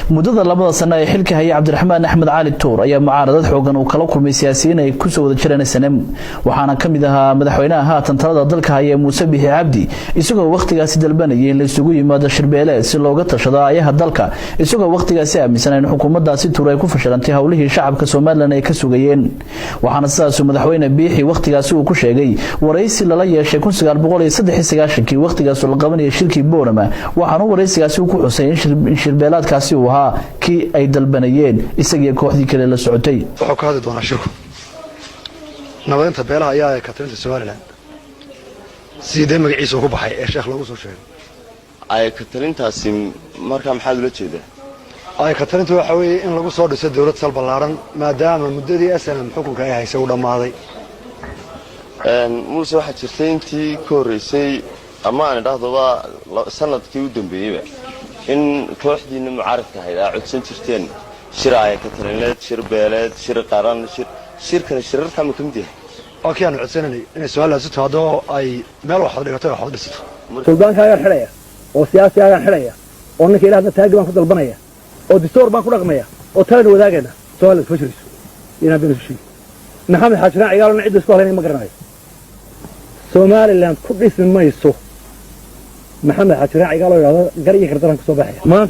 muddada labada sano ee xilka haya Cabdiraxmaan Axmed Cali Tuur ayaa mucaaradad xoogan uu kala kulmay siyaasiyiin ay ku soo wada jireen SNM waxaana kamid ahaa madaxweynaha haatan talada dalka haya Muuse Bixi Cabdi isagoo waqtigaasi dalbanayay in la isugu yimaado shirbeele si looga tashado ayaha dalka isagoo waqtigaasi aaminsan in xukuumaddaasi Tuur ay ku fashilantay hawlihii shacabka Soomaaliland ay ka sugayeen waxaana sidaas madaxweyne Bixi waqtigaasi uu ku sheegay wareysi lala yeeshay 1993 waqtigaas la qabanayay shirkii Boorama waxaana wareysigaasi uu ku xusay in shirbeelaadkaasi uu ahaa kii ay dalbanayeen isagii kooxdii kale la socotay wuxuu ka hadli doonaa shirku nabadeynta beelaha ayaa ay ka talinta Soomaaliland sidee magaciisa ugu baxay ee sheekh lagu soo sheegay ay ka talintaasi marka maxaa loo jeedaa ay ka talintu waxa weeye in lagu soo dhiso dawlad sal ballaaran maadaama muddadii SNM xukunka ay haysay u dhamaaday muuse waxa jirtay intii ka horeysay ama aan idhaahdaba sanadkii u dambeeyay in kooxdiina mucaaradka ahayd ay codsan jirteen shir ay ka talineed shir beeleed shir qaran shirkan shirarka ma kamid yahay oo kiyaan codsananay in Soomaaliland si taado ay meel wax dhigato wax dhisato suldaanka xiraya oo siyaasiga xiraya oo ninka ilaahay taagan ku dalbanaya oo distoor baan ku dhaqmaya oo talan wadaagana Soomaaliland ku jiriso ina been shi maxamed xaajiraan ciyaarna cid isku halayna ma garanayo Soomaaliland ku dhismayso maxamed xaajiraan ciyaarna gar iyo gardaran ku soo baxay